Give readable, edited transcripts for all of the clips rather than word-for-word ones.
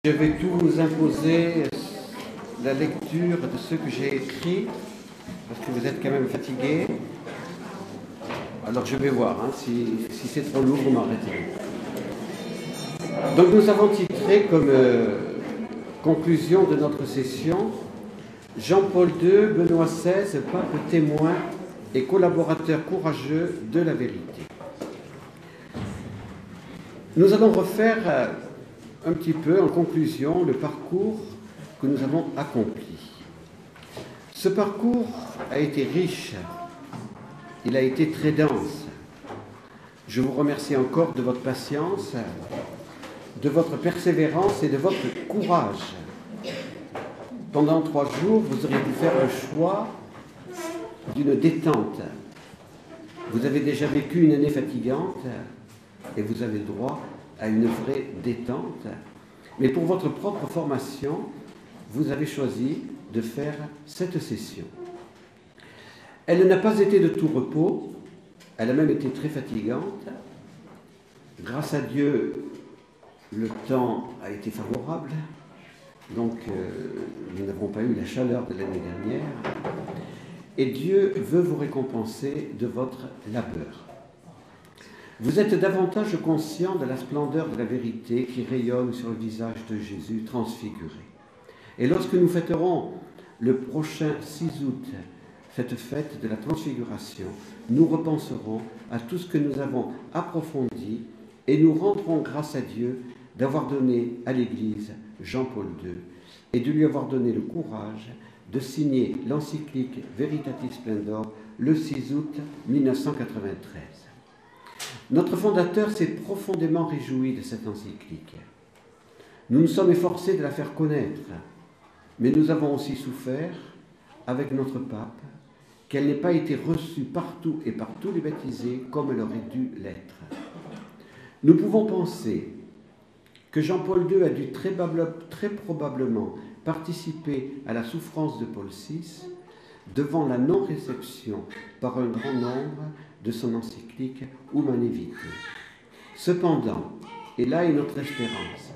Je vais tout vous imposer la lecture de ce que j'ai écrit, parce que vous êtes quand même fatigué. Alors je vais voir, hein, si c'est trop lourd, vous m'arrêtez. Donc nous avons titré comme conclusion de notre session Jean-Paul II, Benoît XVI, pape témoin et collaborateur courageux de la vérité. Nous allons refaire un petit peu en conclusion le parcours que nous avons accompli. Ce parcours a été riche, il a été très dense. Je vous remercie encore de votre patience, de votre persévérance et de votre courage. Pendant 3 jours, vous auriez pu faire le choix d'une détente. Vous avez déjà vécu une année fatigante et vous avez le droit à une vraie détente. Mais pour votre propre formation, vous avez choisi de faire cette session. Elle n'a pas été de tout repos, elle a même été très fatigante. Grâce à Dieu, le temps a été favorable, donc nous n'avons pas eu la chaleur de l'année dernière. Et Dieu veut vous récompenser de votre labeur. Vous êtes davantage conscient de la splendeur de la vérité qui rayonne sur le visage de Jésus transfiguré. Et lorsque nous fêterons le prochain 6 août, cette fête de la transfiguration, nous repenserons à tout ce que nous avons approfondi et nous rendrons grâce à Dieu d'avoir donné à l'Église Jean-Paul II et de lui avoir donné le courage de signer l'encyclique Veritatis Splendor le 6 août 1993. Notre fondateur s'est profondément réjoui de cette encyclique. Nous nous sommes efforcés de la faire connaître, mais nous avons aussi souffert, avec notre pape, qu'elle n'ait pas été reçue partout et par tous les baptisés comme elle aurait dû l'être. Nous pouvons penser que Jean-Paul II a dû très probablement participer à la souffrance de Paul VI devant la non-réception par un grand nombre de son encyclique Humanae Vitae. Cependant, et là est notre espérance,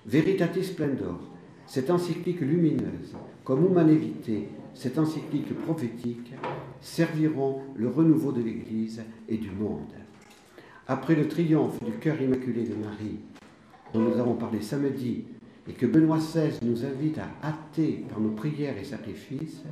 Veritatis Splendor, cette encyclique lumineuse, comme Humanae Vitae, cette encyclique prophétique, serviront le renouveau de l'Église et du monde. Après le triomphe du cœur immaculé de Marie, dont nous avons parlé samedi, et que Benoît XVI nous invite à hâter par nos prières et sacrifices,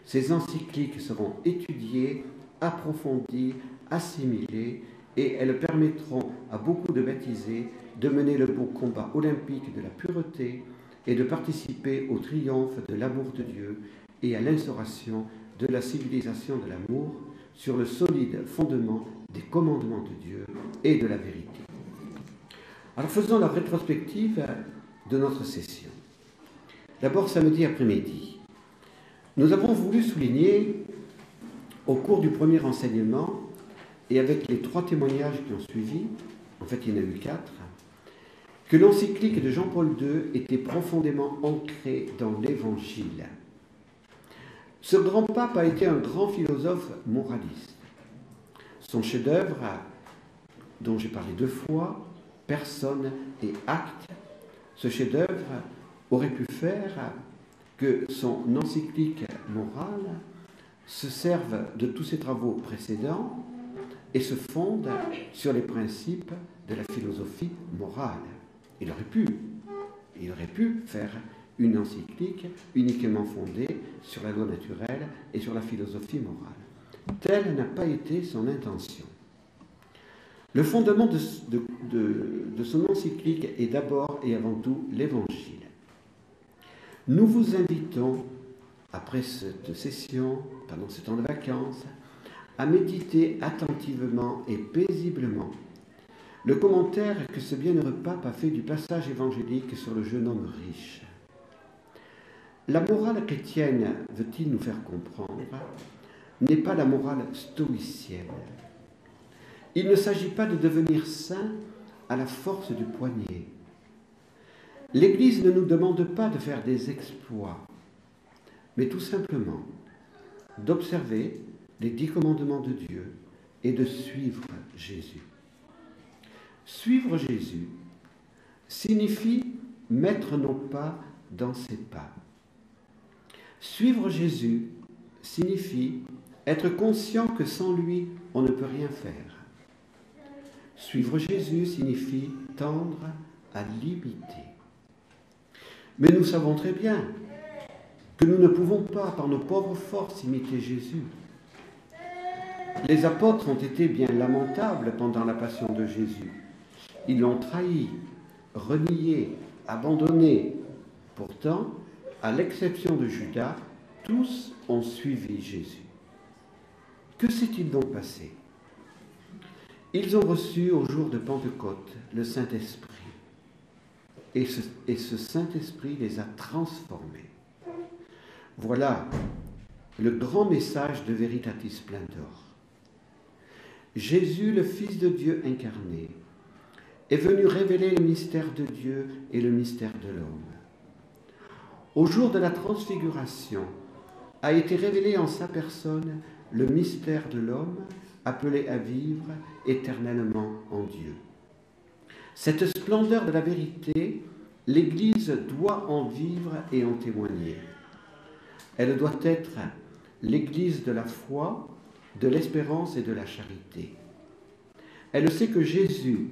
ces encycliques seront étudiées, approfondies, assimilées, et elles permettront à beaucoup de baptisés de mener le beau combat olympique de la pureté et de participer au triomphe de l'amour de Dieu et à l'instauration de la civilisation de l'amour sur le solide fondement des commandements de Dieu et de la vérité. Alors faisons la rétrospective de notre session. D'abord samedi après-midi. Nous avons voulu souligner, au cours du premier enseignement, et avec les 3 témoignages qui ont suivi, en fait il y en a eu 4, que l'encyclique de Jean-Paul II était profondément ancrée dans l'Évangile. Ce grand pape a été un grand philosophe moraliste. Son chef-d'œuvre, dont j'ai parlé 2 fois, Personne et Acte, ce chef-d'œuvre aurait pu faire que son encyclique morale se serve de tous ses travaux précédents et se fonde sur les principes de la philosophie morale. Il aurait pu faire une encyclique uniquement fondée sur la loi naturelle et sur la philosophie morale. Telle n'a pas été son intention. Le fondement de son encyclique est d'abord et avant tout l'Évangile. Nous vous invitons, après cette session, pendant ce temps de vacances, à méditer attentivement et paisiblement le commentaire que ce bienheureux pape a fait du passage évangélique sur le jeune homme riche. La morale chrétienne, veut-il nous faire comprendre, n'est pas la morale stoïcienne. Il ne s'agit pas de devenir saint à la force du poignet. L'Église ne nous demande pas de faire des exploits, mais tout simplement d'observer les 10 commandements de Dieu et de suivre Jésus. Suivre Jésus signifie mettre nos pas dans ses pas. Suivre Jésus signifie être conscient que sans lui, on ne peut rien faire. Suivre Jésus signifie tendre à l'imiter. Mais nous savons très bien que nous ne pouvons pas, par nos pauvres forces, imiter Jésus. Les apôtres ont été bien lamentables pendant la passion de Jésus. Ils l'ont trahi, renié, abandonné. Pourtant, à l'exception de Judas, tous ont suivi Jésus. Que s'est-il donc passé? Ils ont reçu au jour de Pentecôte le Saint-Esprit. Et ce Saint-Esprit les a transformés. Voilà le grand message de Veritatis Splendor. Jésus, le Fils de Dieu incarné, est venu révéler le mystère de Dieu et le mystère de l'homme. Au jour de la transfiguration, a été révélé en sa personne le mystère de l'homme appelé à vivre éternellement en Dieu. Cette splendeur de la vérité, l'Église doit en vivre et en témoigner. Elle doit être l'Église de la foi, de l'espérance et de la charité. Elle sait que Jésus,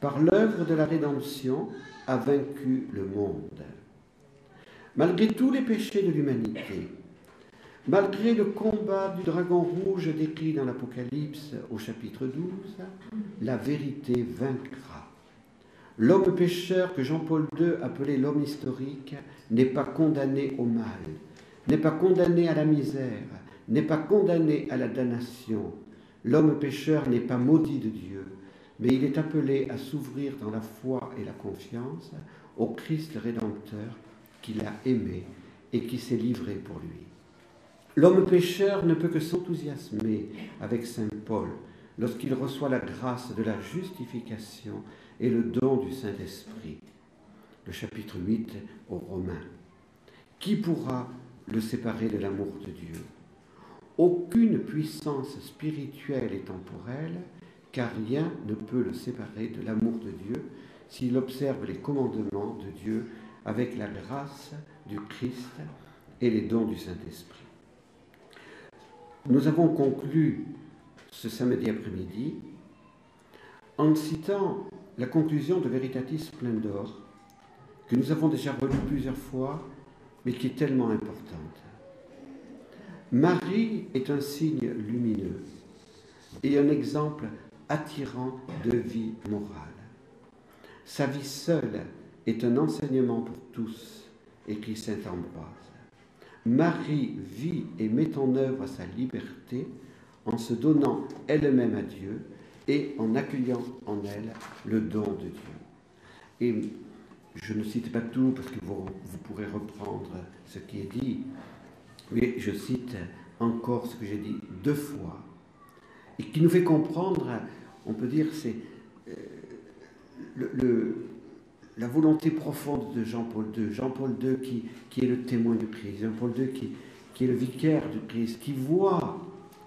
par l'œuvre de la rédemption, a vaincu le monde. Malgré tous les péchés de l'humanité, malgré le combat du dragon rouge décrit dans l'Apocalypse au chapitre 12, la vérité vaincra. L'homme pécheur que Jean-Paul II appelait l'homme historique n'est pas condamné au mal, n'est pas condamné à la misère, n'est pas condamné à la damnation. L'homme pécheur n'est pas maudit de Dieu, mais il est appelé à s'ouvrir dans la foi et la confiance au Christ Rédempteur qu'il a aimé et qui s'est livré pour lui. L'homme pécheur ne peut que s'enthousiasmer avec saint Paul lorsqu'il reçoit la grâce de la justification et le don du Saint-Esprit. Le chapitre 8 aux Romains. Qui pourra le séparer de l'amour de Dieu? Aucune puissance spirituelle et temporelle, car rien ne peut le séparer de l'amour de Dieu s'il observe les commandements de Dieu avec la grâce du Christ et les dons du Saint-Esprit. Nous avons conclu ce samedi après-midi en citant la conclusion de Veritatis Splendor, que nous avons déjà relue plusieurs fois, mais qui est tellement importante. Marie est un signe lumineux et un exemple attirant de vie morale. Sa vie seule est un enseignement pour tous, écrit saint Ambroise. Marie vit et met en œuvre sa liberté en se donnant elle-même à Dieu et en accueillant en elle le don de Dieu. Et je ne cite pas tout parce que vous pourrez reprendre ce qui est dit, mais je cite encore ce que j'ai dit 2 fois et qui nous fait comprendre, on peut dire, c'est la volonté profonde de Jean-Paul II. Jean-Paul II qui est le témoin du Christ, Jean-Paul II qui est le vicaire du Christ, qui voit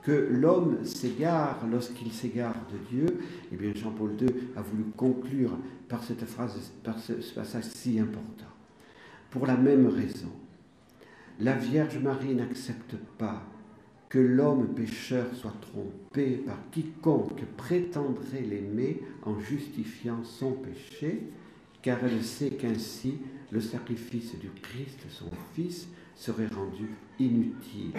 que l'homme s'égare lorsqu'il s'égare de Dieu. Eh bien, Jean-Paul II a voulu conclure par cette phrase, par ce passage si important. Pour la même raison, la Vierge Marie n'accepte pas que l'homme pécheur soit trompé par quiconque prétendrait l'aimer en justifiant son péché, car elle sait qu'ainsi le sacrifice du Christ, son Fils, serait rendu inutile.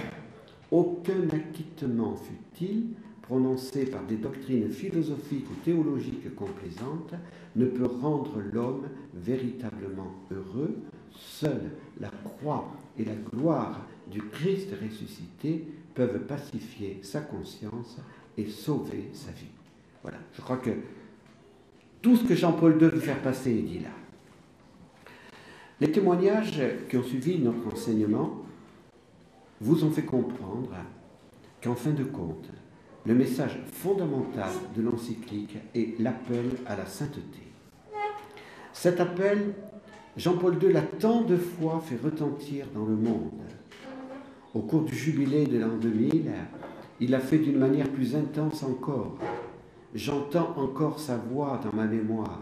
Aucun acquittement futile, prononcé par des doctrines philosophiques ou théologiques complaisantes, ne peut rendre l'homme véritablement heureux. Seule la croix et la gloire du Christ ressuscité peuvent pacifier sa conscience et sauver sa vie. Voilà, je crois que tout ce que Jean-Paul II veut faire passer est dit là. Les témoignages qui ont suivi notre enseignement vous ont fait comprendre qu'en fin de compte, le message fondamental de l'encyclique est l'appel à la sainteté. Cet appel, Jean-Paul II l'a tant de fois fait retentir dans le monde. Au cours du jubilé de l'an 2000, il l'a fait d'une manière plus intense encore. J'entends encore sa voix dans ma mémoire.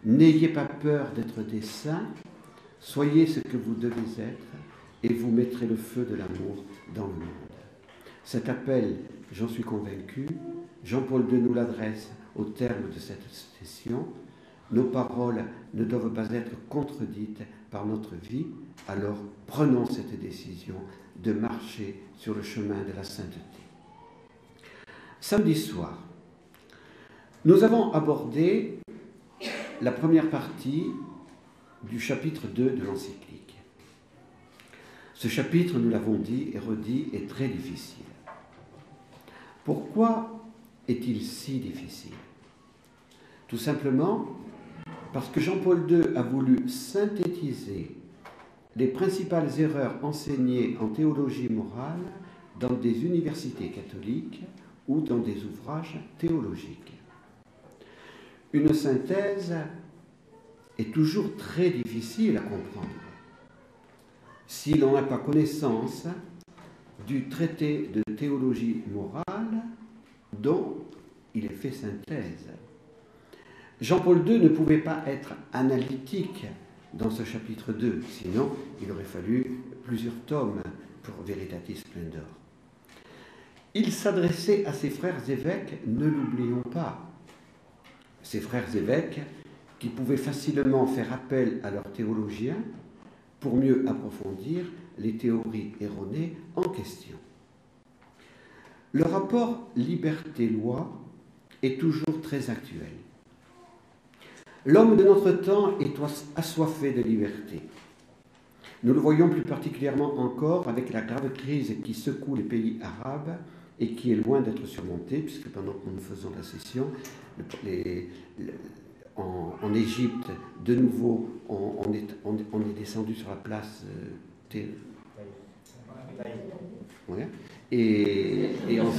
N'ayez pas peur d'être des saints, soyez ce que vous devez être, et vous mettrez le feu de l'amour dans le monde. Cet appel, j'en suis convaincu, Jean-Paul II nous l'adresse au terme de cette session. Nos paroles ne doivent pas être contredites par notre vie, alors prenons cette décision de marcher sur le chemin de la sainteté. Samedi soir, nous avons abordé la première partie du chapitre 2 de l'encyclique. Ce chapitre, nous l'avons dit et redit, est très difficile. Pourquoi est-il si difficile? Tout simplement parce que Jean-Paul II a voulu synthétiser les principales erreurs enseignées en théologie morale dans des universités catholiques ou dans des ouvrages théologiques. Une synthèse est toujours très difficile à comprendre si l'on n'a pas connaissance du traité de théologie morale dont il est fait synthèse. Jean-Paul II ne pouvait pas être analytique dans ce chapitre 2, sinon il aurait fallu plusieurs tomes pour Veritatis Splendor. Il s'adressait à ses frères évêques, ne l'oublions pas, ses frères évêques qui pouvaient facilement faire appel à leurs théologiens pour mieux approfondir les théories erronées en question. Le rapport liberté-loi est toujours très actuel. L'homme de notre temps est assoiffé de liberté. Nous le voyons plus particulièrement encore avec la grave crise qui secoue les pays arabes et qui est loin d'être surmontée, puisque pendant que nous faisons la session, en Égypte, de nouveau, on est descendu sur la place ouais, et en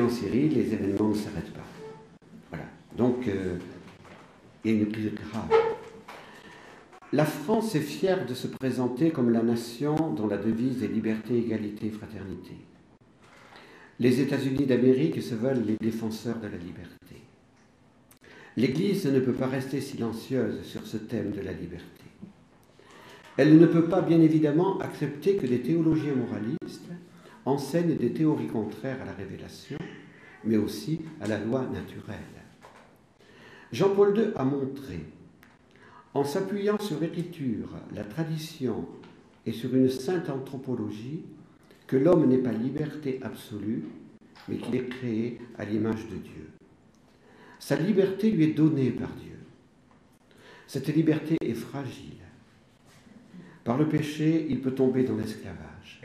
Syrie, les événements ne s'arrêtent pas. Voilà. Donc, il y a une crise grave. La France est fière de se présenter comme la nation dont la devise est liberté, égalité, fraternité. Les États-Unis d'Amérique se veulent les défenseurs de la liberté. L'Église ne peut pas rester silencieuse sur ce thème de la liberté. Elle ne peut pas, bien évidemment, accepter que des théologiens moralistes enseignent des théories contraires à la révélation, mais aussi à la loi naturelle. Jean-Paul II a montré, en s'appuyant sur l'écriture, la tradition et sur une sainte anthropologie, que l'homme n'est pas liberté absolue, mais qu'il est créé à l'image de Dieu. Sa liberté lui est donnée par Dieu. Cette liberté est fragile. Par le péché, il peut tomber dans l'esclavage.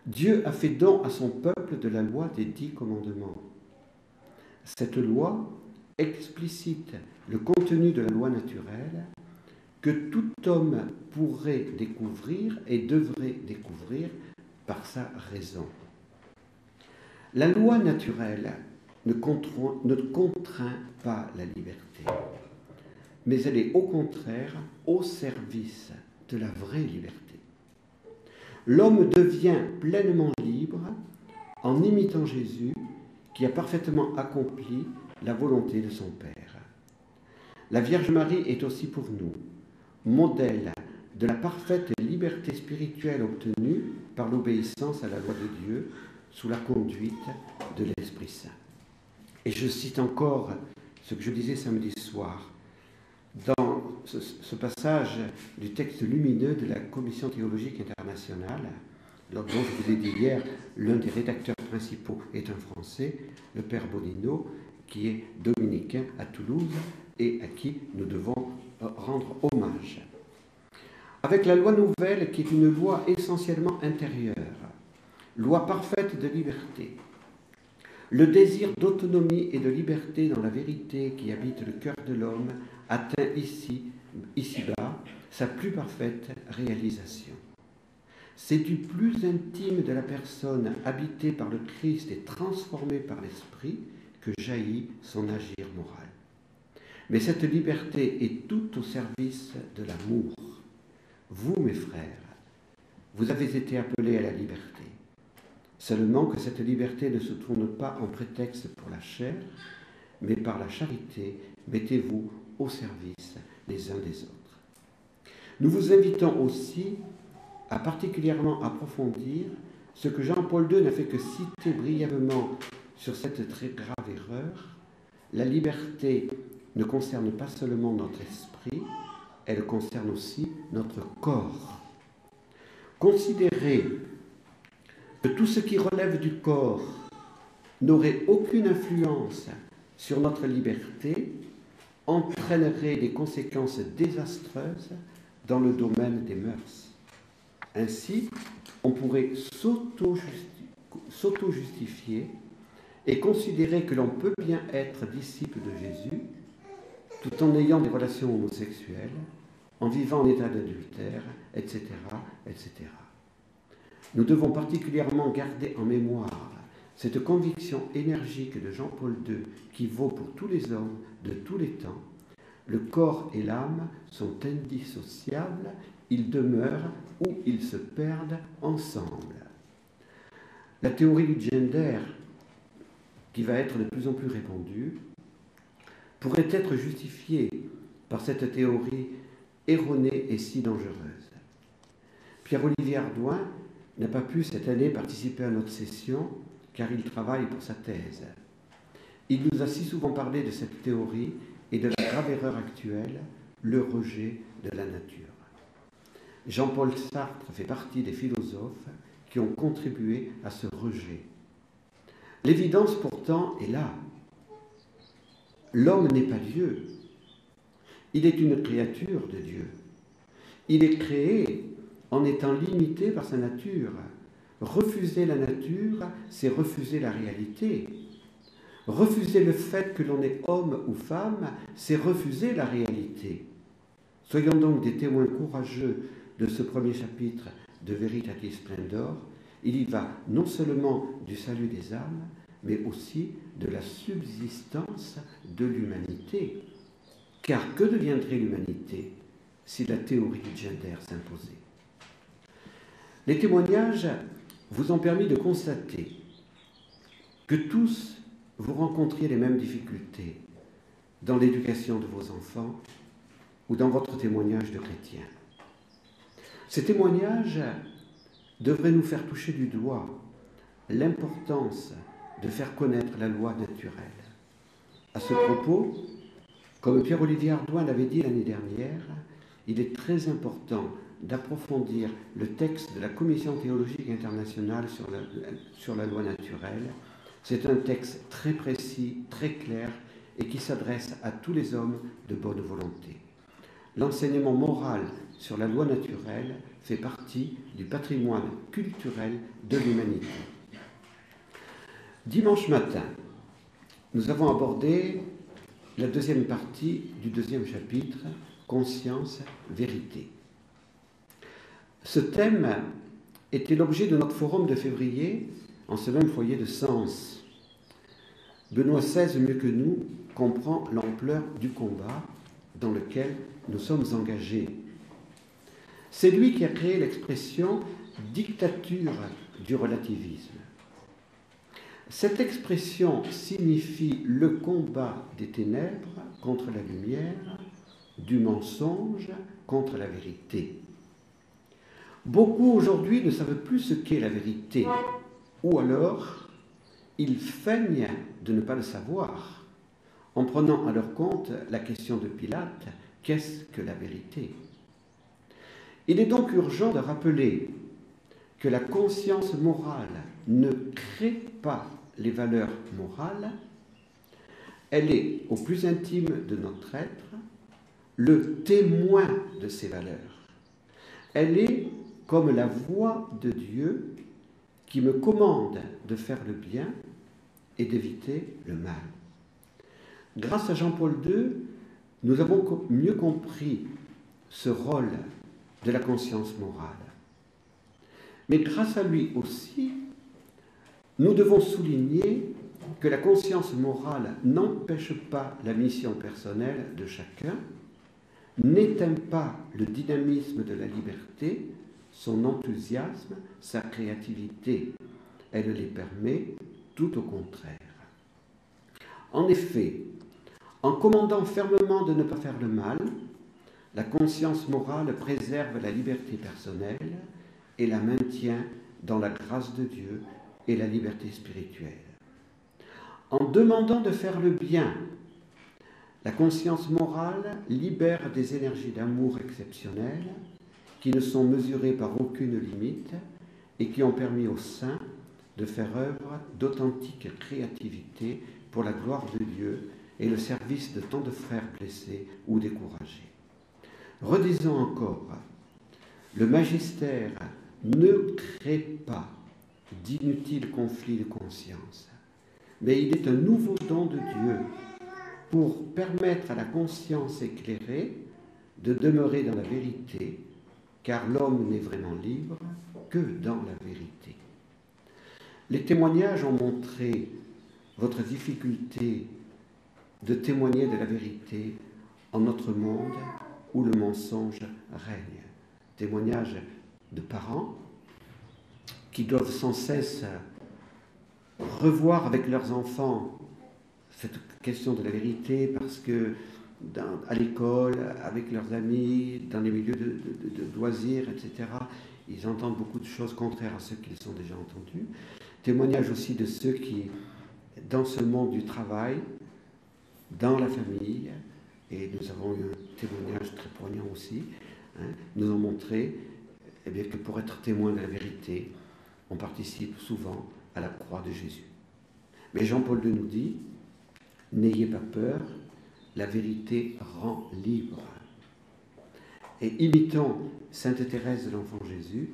Dieu a fait don à son peuple de la loi des 10 commandements. Cette loi explicite le contenu de la loi naturelle que tout homme pourrait découvrir et devrait découvrir par sa raison. La loi naturelle ne contraint pas la liberté, mais elle est au contraire au service de la vraie liberté. L'homme devient pleinement libre en imitant Jésus qui a parfaitement accompli la volonté de son Père. La Vierge Marie est aussi pour nous modèle de la parfaite liberté spirituelle obtenue par l'obéissance à la loi de Dieu sous la conduite de l'Esprit Saint. Et je cite encore ce que je disais samedi soir dans ce passage du texte lumineux de la Commission théologique internationale, dont je vous ai dit hier, l'un des rédacteurs principaux est un Français, le Père Bonino, qui est dominicain à Toulouse et à qui nous devons rendre hommage. Avec la loi nouvelle, qui est une loi essentiellement intérieure, loi parfaite de liberté, le désir d'autonomie et de liberté dans la vérité qui habite le cœur de l'homme atteint ici-bas, sa plus parfaite réalisation. C'est du plus intime de la personne habitée par le Christ et transformée par l'Esprit que jaillit son agir moral. Mais cette liberté est tout au service de l'amour. Vous, mes frères, vous avez été appelés à la liberté. Seulement que cette liberté ne se tourne pas en prétexte pour la chair, mais par la charité Mettez-vous au service les uns des autres. Nous vous invitons aussi à particulièrement approfondir ce que Jean-Paul II n'a fait que citer brièvement sur cette très grave erreur. La liberté ne concerne pas seulement notre esprit, elle concerne aussi notre corps. Considérer que tout ce qui relève du corps n'aurait aucune influence sur notre liberté entraînerait des conséquences désastreuses dans le domaine des mœurs. Ainsi, on pourrait s'auto-justifier et considérer que l'on peut bien être disciple de Jésus tout en ayant des relations homosexuelles, en vivant en état d'adultère, etc., etc. Nous devons particulièrement garder en mémoire cette conviction énergique de Jean-Paul II qui vaut pour tous les hommes de tous les temps. Le corps et l'âme sont indissociables, ils demeurent ou ils se perdent ensemble. La théorie du gender, qui va être de plus en plus répandue, pourrait être justifiée par cette théorie erronée et si dangereuse. Pierre-Olivier Ardouin n'a pas pu cette année participer à notre session car il travaille pour sa thèse. Il nous a si souvent parlé de cette théorie et de la grave erreur actuelle, le rejet de la nature. Jean-Paul Sartre fait partie des philosophes qui ont contribué à ce rejet. L'évidence pourtant est là. L'homme n'est pas Dieu. Il est une créature de Dieu. Il est créé en étant limité par sa nature. Refuser la nature, c'est refuser la réalité. Refuser le fait que l'on est homme ou femme, c'est refuser la réalité. Soyons donc des témoins courageux de ce premier chapitre de Veritatis Splendor. Il y va non seulement du salut des âmes, mais aussi de la subsistance de l'humanité. Car que deviendrait l'humanité si la théorie du gender s'imposait? Les témoignages vous ont permis de constater que tous vous rencontriez les mêmes difficultés dans l'éducation de vos enfants ou dans votre témoignage de chrétien. Ces témoignages devraient nous faire toucher du doigt l'importance de faire connaître la loi naturelle. À ce propos, comme Pierre-Olivier Ardouin l'avait dit l'année dernière, il est très important d'approfondir le texte de la Commission théologique internationale sur la loi naturelle. C'est un texte très précis, très clair et qui s'adresse à tous les hommes de bonne volonté. L'enseignement moral sur la loi naturelle fait partie du patrimoine culturel de l'humanité. Dimanche matin, nous avons abordé la deuxième partie du deuxième chapitre, Conscience, vérité. Ce thème était l'objet de notre forum de février en ce même foyer de Sens. Benoît XVI, mieux que nous, comprend l'ampleur du combat dans lequel nous sommes engagés. C'est lui qui a créé l'expression « dictature du relativisme ». Cette expression signifie le combat des ténèbres contre la lumière, du mensonge contre la vérité. Beaucoup aujourd'hui ne savent plus ce qu'est la vérité, ou alors ils feignent de ne pas le savoir, en prenant à leur compte la question de Pilate, qu'est-ce que la vérité? Il est donc urgent de rappeler que la conscience morale ne crée pas les valeurs morales, elle est au plus intime de notre être le témoin de ces valeurs. Elle est comme la voix de Dieu qui me commande de faire le bien et d'éviter le mal. Grâce à Jean-Paul II, nous avons mieux compris ce rôle de la conscience morale. Mais grâce à lui aussi, nous devons souligner que la conscience morale n'empêche pas la mission personnelle de chacun, n'éteint pas le dynamisme de la liberté, son enthousiasme, sa créativité. Elle les permet tout au contraire. En effet, En commandant fermement de ne pas faire le mal, la conscience morale préserve la liberté personnelle et la maintient dans la grâce de Dieu et la liberté spirituelle. En demandant de faire le bien, la conscience morale libère des énergies d'amour exceptionnelles qui ne sont mesurées par aucune limite et qui ont permis aux saints de faire œuvre d'authentique créativité pour la gloire de Dieu et le service de tant de frères blessés ou découragés. Redisons encore, le magistère ne crée pas d'inutiles conflits de conscience, mais il est un nouveau don de Dieu pour permettre à la conscience éclairée de demeurer dans la vérité, car l'homme n'est vraiment libre que dans la vérité. Les témoignages ont montré votre difficulté de témoigner de la vérité en notre monde où le mensonge règne. Témoignages de parents qui doivent sans cesse revoir avec leurs enfants cette question de la vérité parce que à l'école, avec leurs amis, dans les milieux de loisirs, etc., ils entendent beaucoup de choses contraires à ce qu'ils ont déjà entendu. Témoignage aussi de ceux qui, dans ce monde du travail, dans la famille, et nous avons eu un témoignage très poignant aussi, nous ont montré bien, que pour être témoin de la vérité, on participe souvent à la croix de Jésus. Mais Jean-Paul II nous dit, n'ayez pas peur, la vérité rend libre. Et imitant Sainte Thérèse de l'Enfant Jésus,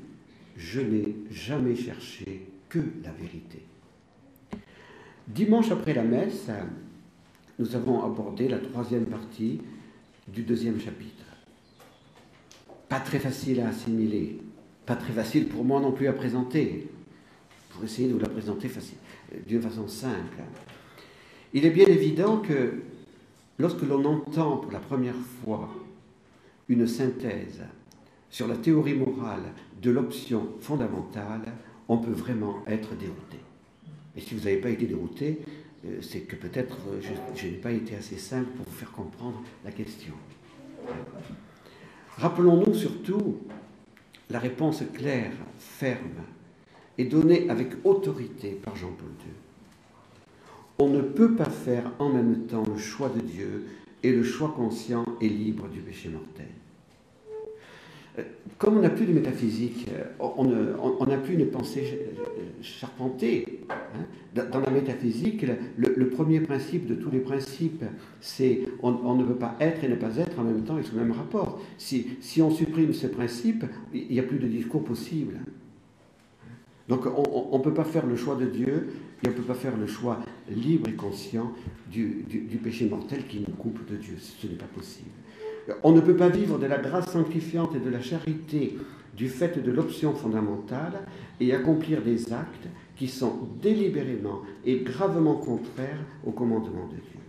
je n'ai jamais cherché que la vérité. Dimanche après la messe, nous avons abordé la troisième partie du deuxième chapitre. Pas très facile à assimiler, pas très facile pour moi non plus à présenter, pour essayer de vous la présenter d'une façon simple. Il est bien évident que lorsque l'on entend pour la première fois une synthèse sur la théorie morale de l'option fondamentale, on peut vraiment être dérouté. Et si vous n'avez pas été dérouté, c'est que peut-être je n'ai pas été assez simple pour vous faire comprendre la question. Rappelons-nous surtout la réponse claire, ferme, et donnée avec autorité par Jean-Paul II. On ne peut pas faire en même temps le choix de Dieu et le choix conscient et libre du péché mortel. Comme on n'a plus de métaphysique, on n'a plus une pensée charpentée. Dans la métaphysique, le premier principe de tous les principes, c'est on ne peut pas être et ne pas être en même temps et sous le même rapport. Si on supprime ce principe, il n'y a plus de discours possible. Donc on ne peut pas faire le choix de Dieu et on ne peut pas faire le choix libre et conscient du péché mortel qui nous coupe de Dieu. Ce n'est pas possible. On ne peut pas vivre de la grâce sanctifiante et de la charité du fait de l'option fondamentale et accomplir des actes qui sont délibérément et gravement contraires au commandement de Dieu.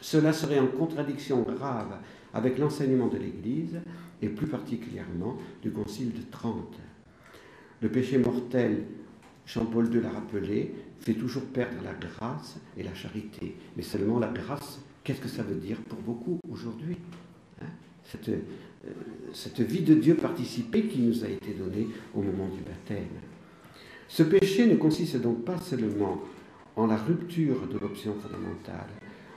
Cela serait en contradiction grave avec l'enseignement de l'Église et plus particulièrement du Concile de Trente. Le péché mortel, Jean-Paul II l'a rappelé, fait toujours perdre la grâce et la charité. Mais seulement la grâce, qu'est-ce que ça veut dire pour beaucoup aujourd'hui ? Cette vie de Dieu participée qui nous a été donnée au moment du baptême. Ce péché ne consiste donc pas seulement en la rupture de l'option fondamentale,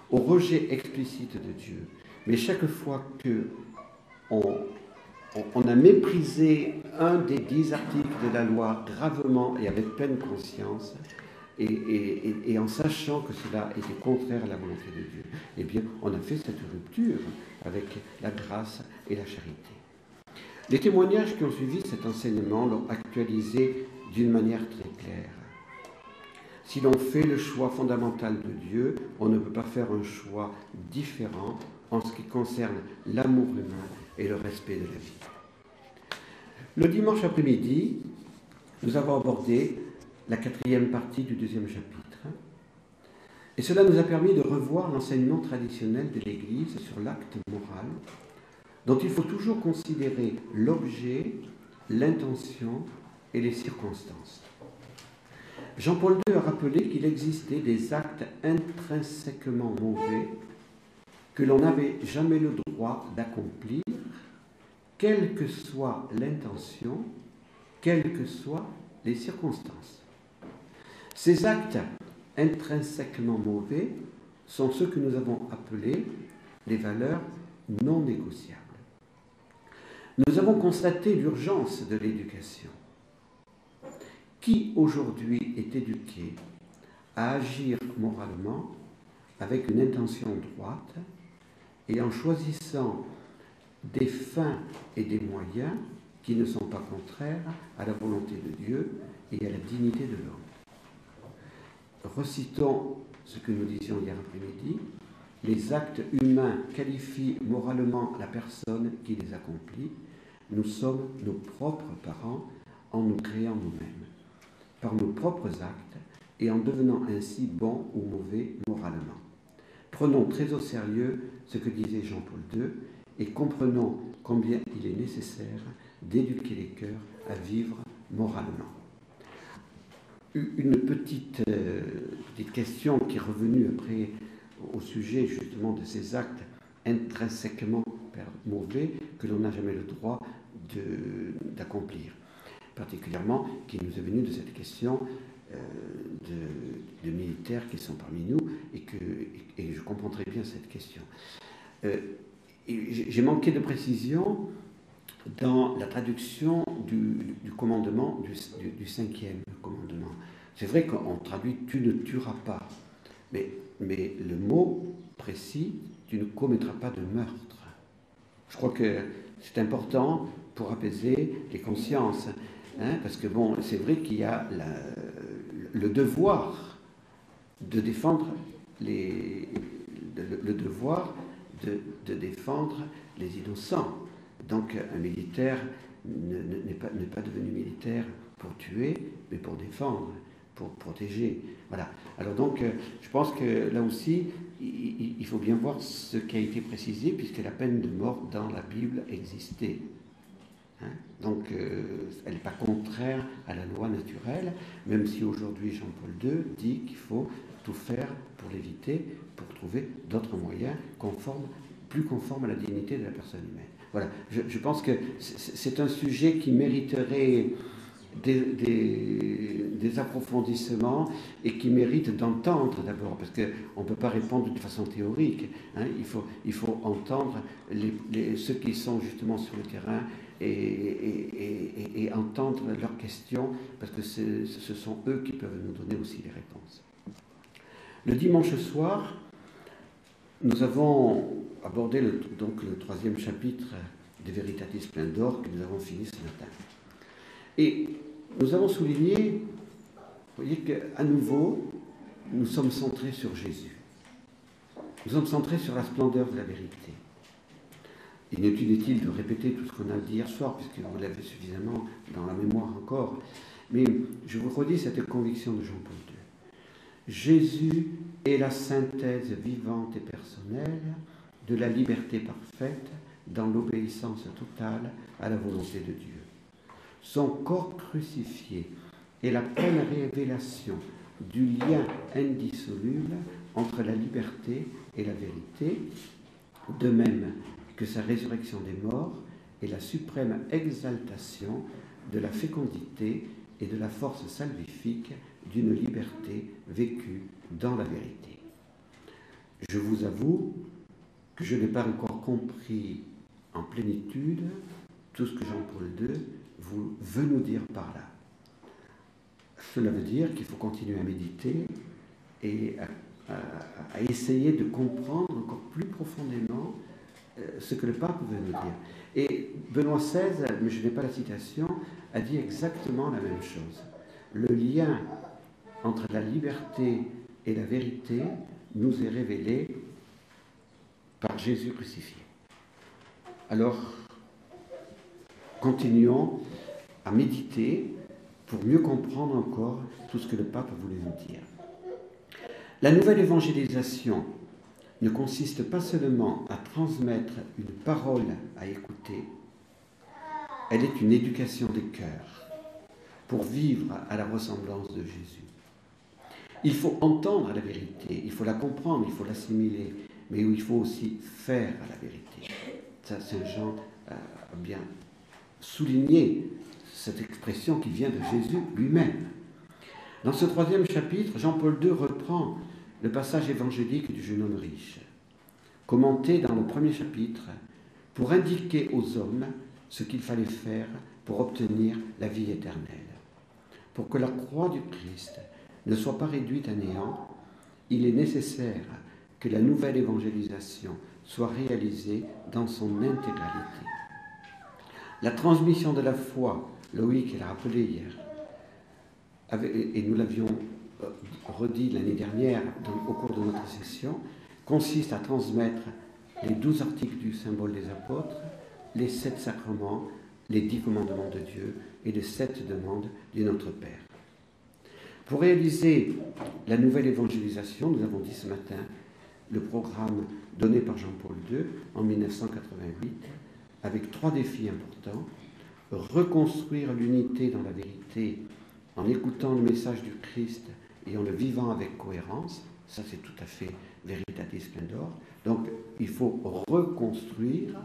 au rejet explicite de Dieu, mais chaque fois que on a méprisé un des 10 articles de la loi gravement et avec pleine conscience, et en sachant que cela était contraire à la volonté de Dieu, eh bien, on a fait cette rupture avec la grâce et la charité. Les témoignages qui ont suivi cet enseignement l'ont actualisé d'une manière très claire. Si l'on fait le choix fondamental de Dieu, on ne peut pas faire un choix différent en ce qui concerne l'amour humain et le respect de la vie. Le dimanche après-midi, nous avons abordé la 4e partie du 2e chapitre. Et cela nous a permis de revoir l'enseignement traditionnel de l'Église sur l'acte moral, dont il faut toujours considérer l'objet, l'intention et les circonstances. Jean-Paul II a rappelé qu'il existait des actes intrinsèquement mauvais que l'on n'avait jamais le droit d'accomplir, quelle que soit l'intention, quelles que soient les circonstances. Ces actes intrinsèquement mauvais sont ceux que nous avons appelés les valeurs non négociables. Nous avons constaté l'urgence de l'éducation. Qui aujourd'hui est éduqué à agir moralement avec une intention droite et en choisissant des fins et des moyens qui ne sont pas contraires à la volonté de Dieu et à la dignité de l'homme. Recitons ce que nous disions hier après-midi. Les actes humains qualifient moralement la personne qui les accomplit. Nous sommes nos propres parents en nous créant nous-mêmes, par nos propres actes et en devenant ainsi bons ou mauvais moralement. Prenons très au sérieux ce que disait Jean-Paul II et comprenons combien il est nécessaire d'éduquer les cœurs à vivre moralement. Une petite question qui est revenue après au sujet justement de ces actes intrinsèquement mauvais que l'on n'a jamais le droit d'accomplir. Particulièrement qui nous est venue de cette question de militaires qui sont parmi nous et je comprends très bien cette question. J'ai manqué de précision dans la traduction du commandement, du 5e commandement. C'est vrai qu'on traduit « tu ne tueras pas », mais le mot précis « tu ne commettras pas de meurtre ». Je crois que c'est important pour apaiser les consciences, hein, parce que bon, c'est vrai qu'il y a le devoir de défendre le devoir de défendre les innocents. Donc un militaire n'est pas devenu militaire pour tuer, mais pour défendre, pour protéger. Voilà. Alors donc, je pense que là aussi, il faut bien voir ce qui a été précisé, puisque la peine de mort dans la Bible existait. Hein? Donc, elle n'est pas contraire à la loi naturelle, même si aujourd'hui Jean-Paul II dit qu'il faut tout faire pour l'éviter, pour trouver d'autres moyens plus conformes à la dignité de la personne humaine. Voilà, je pense que c'est un sujet qui mériterait des approfondissements et qui mérite d'entendre d'abord, parce qu'on ne peut pas répondre de façon théorique. Hein, il faut entendre ceux qui sont justement sur le terrain et entendre leurs questions, parce que ce sont eux qui peuvent nous donner aussi les réponses. Le dimanche soir, nous avons abordé le 3e chapitre de Veritatis Splendor que nous avons fini ce matin. Et nous avons souligné, vous voyez qu'à nouveau, nous sommes centrés sur Jésus. Nous sommes centrés sur la splendeur de la vérité. Il n'est inutile de répéter tout ce qu'on a dit hier soir, puisque vous l'avez suffisamment dans la mémoire encore. Mais je vous redis cette conviction de Jean-Paul II. Jésus est la synthèse vivante et personnelle de la liberté parfaite dans l'obéissance totale à la volonté de Dieu. Son corps crucifié est la pleine révélation du lien indissoluble entre la liberté et la vérité, de même que sa résurrection des morts est la suprême exaltation de la fécondité et de la force salvifique d'une liberté vécue dans la vérité. Je vous avoue que je n'ai pas encore compris en plénitude tout ce que Jean-Paul II veut nous dire par là. Cela veut dire qu'il faut continuer à méditer et à essayer de comprendre encore plus profondément ce que le pape veut nous dire. Et Benoît XVI, mais je n'ai pas la citation, a dit exactement la même chose. Le lien entre la liberté et la vérité nous est révélé par Jésus crucifié. Alors, continuons à méditer pour mieux comprendre encore tout ce que le pape voulait nous dire. La nouvelle évangélisation ne consiste pas seulement à transmettre une parole à écouter, elle est une éducation des cœurs pour vivre à la ressemblance de Jésus. Il faut entendre la vérité, il faut la comprendre, il faut l'assimiler, mais où il faut aussi faire la vérité. Ça, Saint Jean a bien souligné cette expression qui vient de Jésus lui-même. Dans ce 3e chapitre, Jean-Paul II reprend le passage évangélique du jeune homme riche, commenté dans le 1er chapitre, pour indiquer aux hommes ce qu'il fallait faire pour obtenir la vie éternelle. Pour que la croix du Christ ne soit pas réduite à néant, il est nécessaire que la nouvelle évangélisation soit réalisée dans son intégralité. La transmission de la foi, Loïc l'a rappelé hier, et nous l'avions redit l'année dernière au cours de notre session, consiste à transmettre les 12 articles du symbole des apôtres, les 7 sacrements, les 10 commandements de Dieu et les 7 demandes du Notre Père. Pour réaliser la nouvelle évangélisation, nous avons dit ce matin, le programme donné par Jean-Paul II en 1988, avec 3 défis importants: reconstruire l'unité dans la vérité en écoutant le message du Christ et en le vivant avec cohérence. Ça, c'est tout à fait Veritatis Splendor. Donc, il faut reconstruire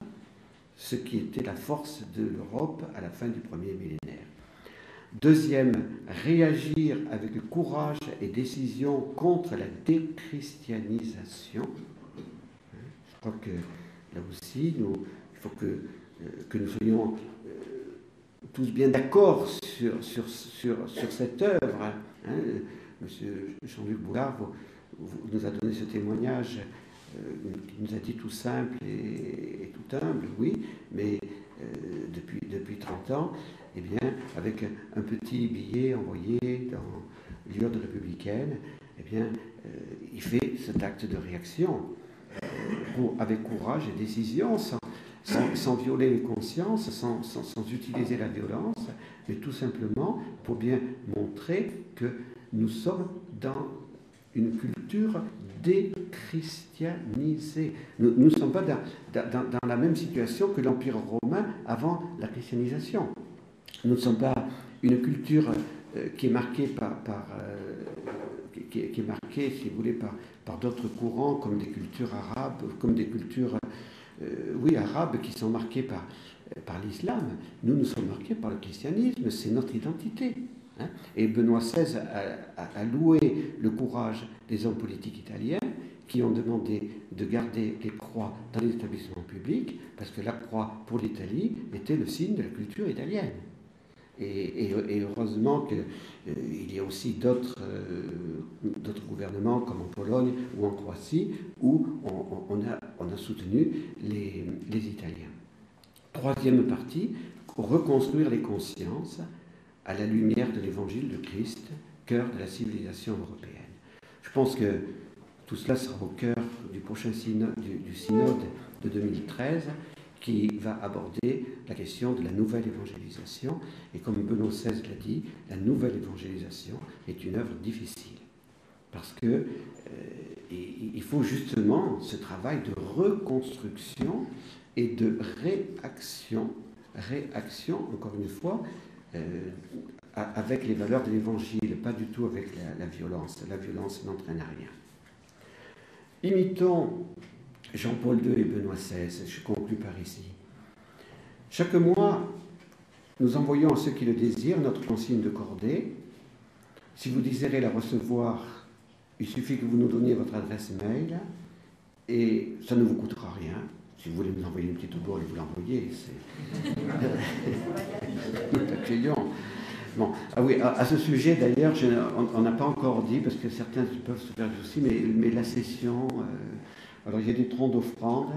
ce qui était la force de l'Europe à la fin du 1er millénaire. Deuxième, réagir avec courage et décision contre la déchristianisation. Je crois que là aussi, il faut que nous soyons tous bien d'accord sur cette œuvre. Monsieur Jean-Luc Boulard nous a donné ce témoignage qui nous a dit tout simple et tout humble, oui, mais depuis 30 ans, eh bien, avec un petit billet envoyé dans l'Union républicaine, eh bien, il fait cet acte de réaction avec courage et décision, sans violer les consciences, sans utiliser la violence, mais tout simplement pour bien montrer que nous sommes dans une culture déchristianisée. Nous ne sommes pas dans la même situation que l'Empire romain avant la christianisation. Nous ne sommes pas une culture qui est marquée qui est marquée, si vous voulez, par d'autres courants, comme des cultures arabes, comme des cultures arabes qui sont marquées par l'islam. Nous sommes marqués par le christianisme, c'est notre identité. Et Benoît XVI a loué le courage des hommes politiques italiens qui ont demandé de garder les croix dans les établissements publics, parce que la croix pour l'Italie était le signe de la culture italienne. Et heureusement qu'il y a aussi d'autres gouvernements, comme en Pologne ou en Croatie, où on a soutenu les Italiens. Troisième partie, reconstruire les consciences à la lumière de l'évangile de Christ, cœur de la civilisation européenne. Je pense que tout cela sera au cœur du prochain synode, du synode de 2013, qui va aborder la question de la nouvelle évangélisation. Et comme Benoît XVI l'a dit, la nouvelle évangélisation est une œuvre difficile. Parce que il faut justement ce travail de reconstruction et de réaction, encore une fois, avec les valeurs de l'évangile, pas du tout avec la violence. La violence n'entraîne à rien. Imitons Jean-Paul II et Benoît XVI, je conclus par ici. Chaque mois, nous envoyons à ceux qui le désirent notre consigne de cordée. Si vous désirez la recevoir, il suffit que vous nous donniez votre adresse mail et ça ne vous coûtera rien. Si vous voulez nous envoyer une petite bourre et vous l'envoyer, c'est accueillant. Bon, ah oui, à ce sujet d'ailleurs, on n'a pas encore dit, parce que certains peuvent se faire du souci, mais la session, alors il y a des troncs d'offrande,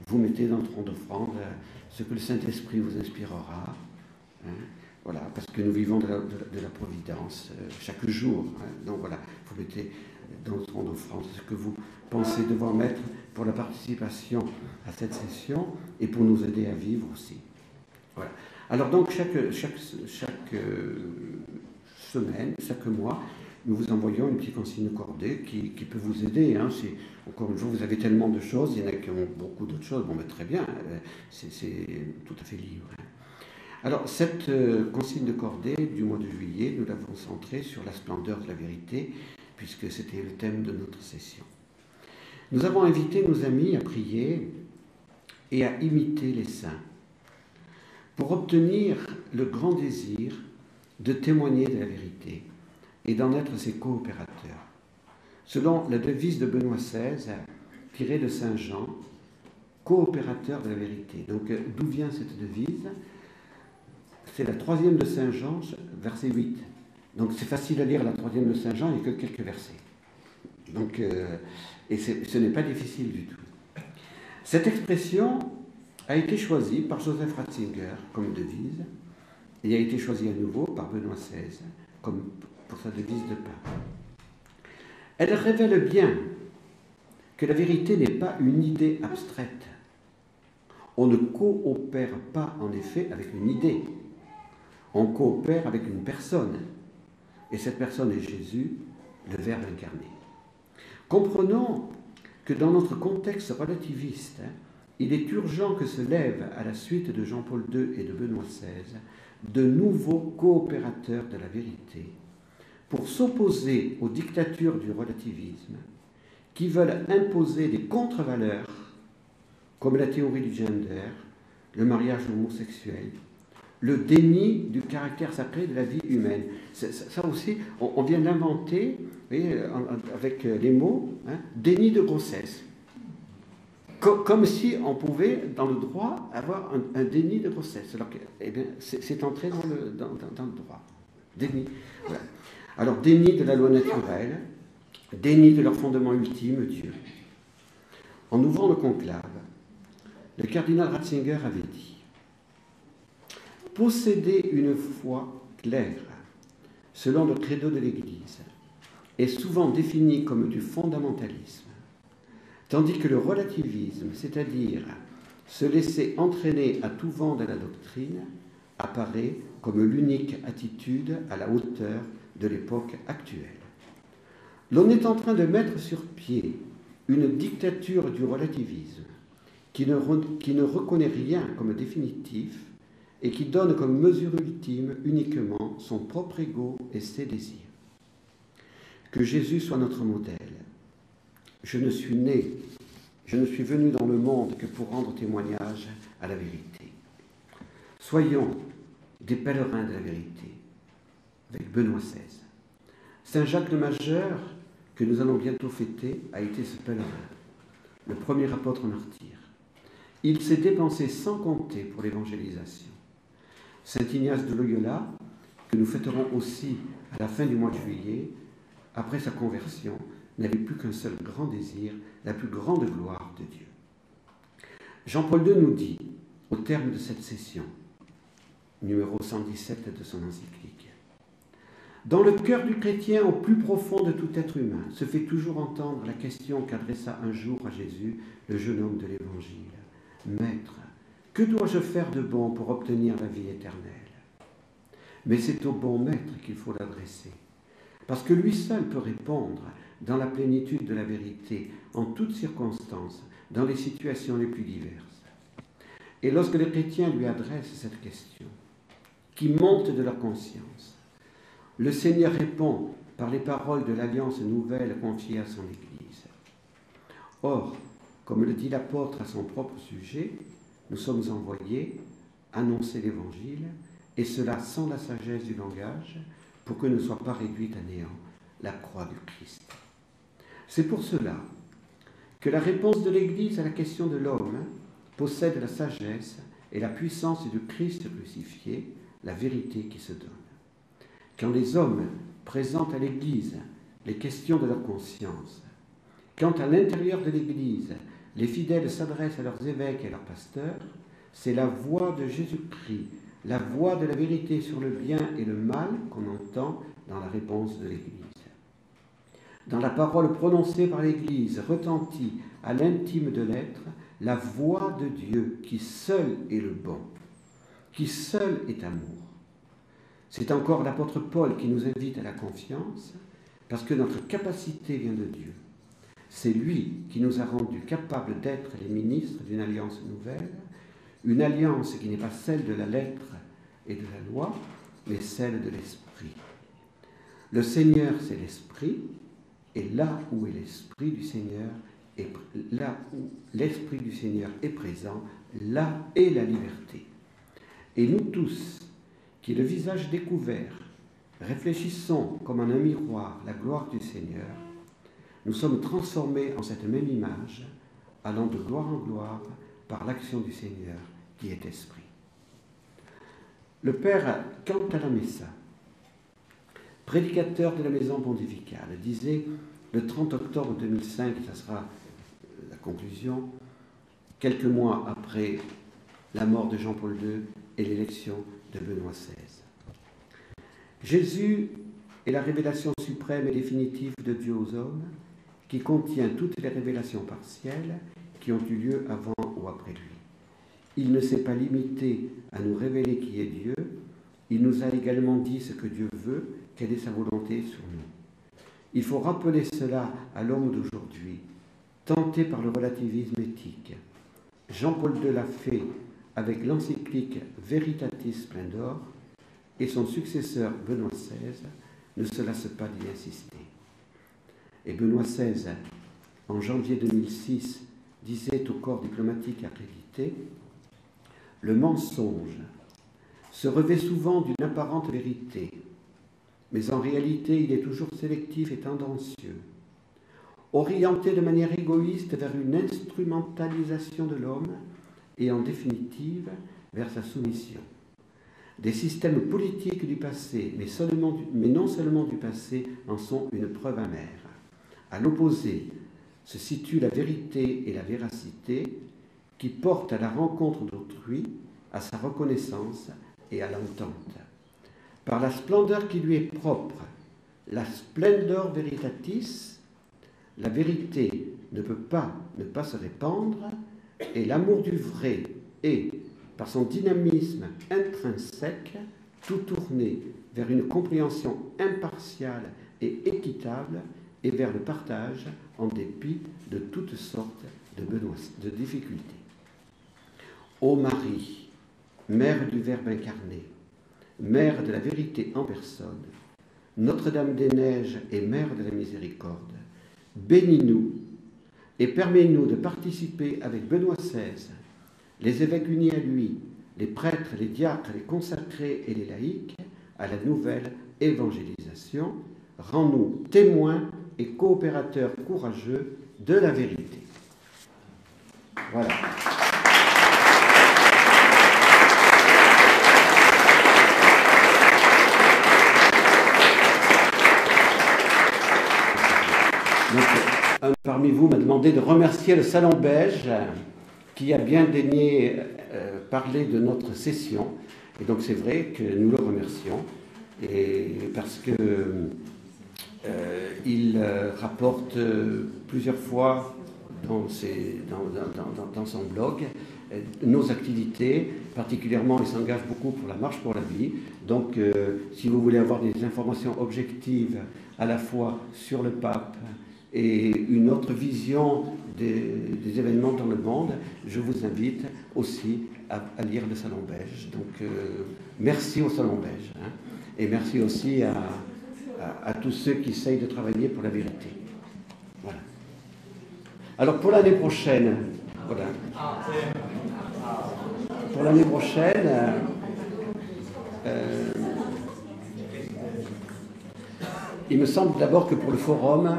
vous mettez dans le tronc d'offrande ce que le Saint-Esprit vous inspirera, voilà, parce que nous vivons de la providence chaque jour, donc voilà, vous mettez dans le tronc d'offrande ce que vous pensez devoir mettre pour la participation à cette session et pour nous aider à vivre aussi. Voilà. Alors donc chaque semaine, chaque mois, nous vous envoyons une petite consigne cordée qui peut vous aider. Encore une fois, vous avez tellement de choses, il y en a qui ont beaucoup d'autres choses, bon, mais très bien, c'est tout à fait libre. Alors cette consigne de cordée du mois de juillet, nous l'avons centrée sur la splendeur de la vérité, puisque c'était le thème de notre session. Nous avons invité nos amis à prier et à imiter les saints pour obtenir le grand désir de témoigner de la vérité et d'en être ses coopérateurs. Selon la devise de Benoît XVI, tirée de Saint Jean, coopérateur de la vérité. Donc, d'où vient cette devise? C'est la 3e de Saint Jean, verset 8. Donc, c'est facile à lire la 3e de Saint Jean, il n'y a que quelques versets. Donc, et ce n'est pas difficile du tout. Cette expression a été choisie par Joseph Ratzinger comme devise et a été choisie à nouveau par Benoît XVI comme pour sa devise de pape. Elle révèle bien que la vérité n'est pas une idée abstraite. On ne coopère pas en effet avec une idée. On coopère avec une personne. Et cette personne est Jésus, le Verbe incarné. Comprenons que dans notre contexte relativiste, il est urgent que se lèvent, à la suite de Jean-Paul II et de Benoît XVI, de nouveaux coopérateurs de la vérité pour s'opposer aux dictatures du relativisme qui veulent imposer des contre-valeurs comme la théorie du gender, le mariage homosexuel, le déni du caractère sacré de la vie humaine. Ça aussi, on vient d'inventer, avec les mots, déni de grossesse. Comme si on pouvait, dans le droit, avoir un déni de grossesse. Alors que, c'est entré dans le droit. Déni. Voilà. Alors, déni de la loi naturelle, déni de leur fondement ultime, Dieu. En ouvrant le conclave, le cardinal Ratzinger avait dit « Posséder une foi claire, selon le credo de l'Église, est souvent défini comme du fondamentalisme, tandis que le relativisme, c'est-à-dire se laisser entraîner à tout vent de la doctrine, apparaît comme l'unique attitude à la hauteur de l'époque actuelle. L'on est en train de mettre sur pied une dictature du relativisme qui ne reconnaît rien comme définitif et qui donne comme mesure ultime uniquement son propre ego et ses désirs. Que Jésus soit notre modèle. Je ne suis venu dans le monde que pour rendre témoignage à la vérité. Soyons des pèlerins de la vérité, avec Benoît XVI. Saint Jacques le Majeur, que nous allons bientôt fêter, a été ce pèlerin, le premier apôtre martyr. Il s'est dépensé sans compter pour l'évangélisation. Saint Ignace de Loyola, que nous fêterons aussi à la fin du mois de juillet, après sa conversion, n'avait plus qu'un seul grand désir, la plus grande gloire de Dieu. Jean-Paul II nous dit, au terme de cette session, numéro 117 de son encyclique, « Dans le cœur du chrétien, au plus profond de tout être humain, se fait toujours entendre la question qu'adressa un jour à Jésus le jeune homme de l'Évangile. « Maître, que dois-je faire de bon pour obtenir la vie éternelle ?» Mais c'est au bon maître qu'il faut l'adresser, parce que lui seul peut répondre dans la plénitude de la vérité, en toutes circonstances, dans les situations les plus diverses. Et lorsque les chrétiens lui adressent cette question, qui monte de leur conscience, le Seigneur répond par les paroles de l'alliance nouvelle confiée à son Église. Or, comme le dit l'apôtre à son propre sujet, nous sommes envoyés annoncer l'Évangile, et cela sans la sagesse du langage, pour que ne soit pas réduite à néant la croix du Christ. C'est pour cela que la réponse de l'Église à la question de l'homme possède la sagesse et la puissance du Christ crucifié, la vérité qui se donne. Quand les hommes présentent à l'Église les questions de leur conscience, quand à l'intérieur de l'Église, les fidèles s'adressent à leurs évêques et à leurs pasteurs, c'est la voix de Jésus-Christ, la voix de la vérité sur le bien et le mal qu'on entend dans la réponse de l'Église. Dans la parole prononcée par l'Église retentit à l'intime de l'être la voix de Dieu qui seul est le bon, qui seul est amour. C'est encore l'apôtre Paul qui nous invite à la confiance, parce que notre capacité vient de Dieu. C'est lui qui nous a rendus capables d'être les ministres d'une alliance nouvelle, une alliance qui n'est pas celle de la lettre et de la loi, mais celle de l'esprit. Le Seigneur, c'est l'esprit, et là où est l'esprit du Seigneur, là où l'Esprit du Seigneur est présent, là est la liberté. Et nous tous, qui le visage découvert, réfléchissons comme en un miroir la gloire du Seigneur, nous sommes transformés en cette même image, allant de gloire en gloire par l'action du Seigneur qui est Esprit. Le Père, quant à la Messa, prédicateur de la maison pontificale, disait le 30 octobre 2005, ça sera la conclusion, quelques mois après la mort de Jean-Paul II et l'élection de Benoît XVI. Jésus est la révélation suprême et définitive de Dieu aux hommes, qui contient toutes les révélations partielles qui ont eu lieu avant ou après lui. Il ne s'est pas limité à nous révéler qui est Dieu, il nous a également dit ce que Dieu veut, quelle est sa volonté sur nous. Il faut rappeler cela à l'homme d'aujourd'hui, tenté par le relativisme éthique. Jean-Paul II l'a fait avec l'encyclique Veritatis Splendor, et son successeur Benoît XVI ne se lasse pas d'y insister. Et Benoît XVI, en janvier 2006, disait au corps diplomatique accrédité « Le mensonge se revêt souvent d'une apparente vérité, mais en réalité il est toujours sélectif et tendancieux, orienté de manière égoïste vers une instrumentalisation de l'homme et en définitive vers sa soumission. Des systèmes politiques du passé, mais non seulement du passé, en sont une preuve amère. À l'opposé se situe la vérité et la véracité qui portent à la rencontre d'autrui, à sa reconnaissance et à l'entente. Par la splendeur qui lui est propre, la splendor veritatis, la vérité ne peut pas ne pas se répandre, et l'amour du vrai est, par son dynamisme intrinsèque, tout tourné vers une compréhension impartiale et équitable et vers le partage en dépit de toutes sortes de difficultés. Ô Marie, Mère du Verbe incarné, Mère de la vérité en personne, Notre-Dame des Neiges et Mère de la miséricorde, bénis-nous et permets-nous de participer avec Benoît XVI, les évêques unis à lui, les prêtres, les diacres, les consacrés et les laïcs, à la nouvelle évangélisation. Rends-nous témoins et coopérateurs courageux de la vérité. Voilà. Donc, un parmi vous m'a demandé de remercier le Salon Beige qui a bien daigné parler de notre session. Et donc c'est vrai que nous le remercions, et parce que il rapporte plusieurs fois dans son blog nos activités, particulièrement il s'engage beaucoup pour la Marche pour la vie. Donc si vous voulez avoir des informations objectives à la fois sur le pape et une autre vision des événements dans le monde, je vous invite aussi à lire le Salon Beige. Donc merci au Salon Beige, hein, et merci aussi à tous ceux qui essayent de travailler pour la vérité. Voilà. Alors pour l'année prochaine, voilà. Pour l'année prochaine, il me semble d'abord que pour le forum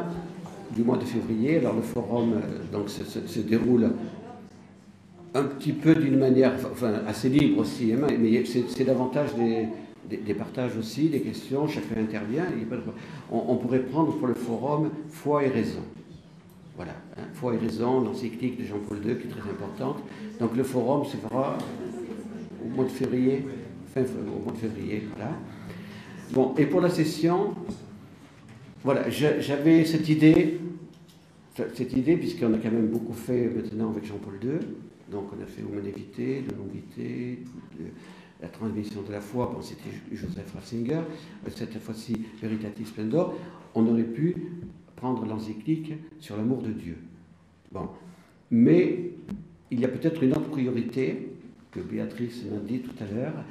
du mois de février, alors le forum donc se déroule un petit peu d'une manière, enfin assez libre aussi, hein, mais c'est davantage des partages aussi, des questions, chacun intervient. On pourrait prendre pour le forum Foi et raison. Voilà, hein, Foi et raison, l'encyclique de Jean-Paul II qui est très importante. Donc le forum se fera au mois de février, au mois de février, voilà. Bon, et pour la session, voilà, j'avais cette idée, puisqu'on a quand même beaucoup fait maintenant avec Jean-Paul II. Donc on a fait Humanité Vitae, de Novité, la transmission de la foi, bon, c'était Joseph Ratzinger, cette fois-ci Veritatis Splendor. On aurait pu prendre l'encyclique sur l'amour de Dieu. Bon, mais il y a peut-être une autre priorité que Béatrice m'a dit tout à l'heure,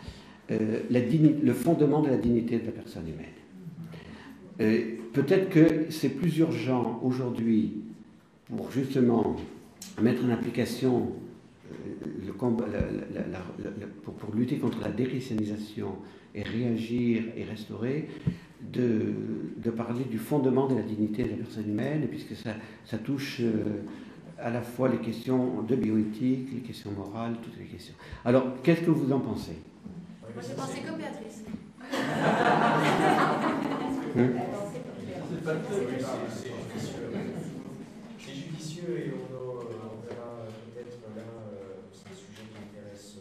le fondement de la dignité de la personne humaine. Peut-être que c'est plus urgent aujourd'hui pour justement mettre en application le combat, pour lutter contre la déchristianisation et réagir et restaurer, de parler du fondement de la dignité de la personne humaine, puisque ça touche à la fois les questions de bioéthique, les questions morales, toutes les questions. Alors, qu'est-ce que vous en pensez? Moi, j'ai pensé comme Béatrice. C'est judicieux et on verra peut-être là, c'est un sujet qui intéresse.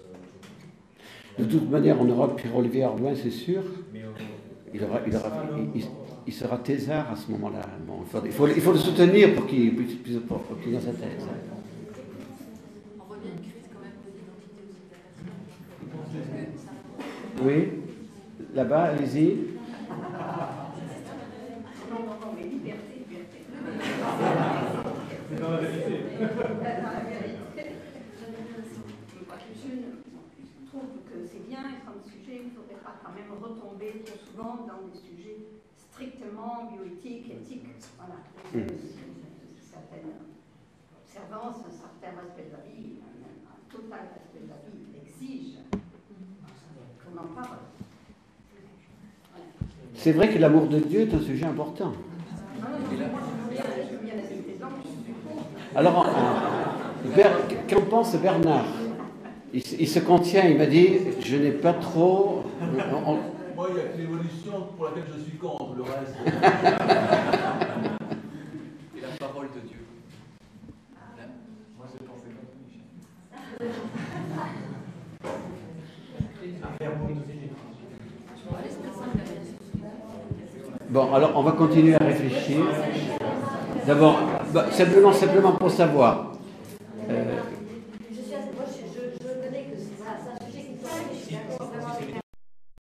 De toute manière, en Europe, Pierre-Olivier Ardouin, c'est sûr. Mais il sera thésard à ce moment-là. Bon, il faut le soutenir pour qu'il puisse dans sa thèse. On voit bien une crise quand même de l'identité aux États-Unis. Oui, là-bas, allez-y. Dans la vérité. Je trouve que c'est bien comme sujet, il ne faudrait pas quand même retomber trop souvent dans des sujets strictement bioéthiques, éthiques. Voilà. Une certaine observance, un certain respect de la vie, un total respect de la vie exige qu'on en parle. Voilà. C'est vrai que l'amour de Dieu est un sujet important. Alors, qu'en pense Bernard? Il se contient, il m'a dit, je n'ai pas trop... Moi, il n'y a que l'évolution pour laquelle je suis contre, le reste... Et la parole de Dieu. moi, j'ai pensé comme Bon, alors on va continuer à réfléchir. D'abord, simplement pour savoir,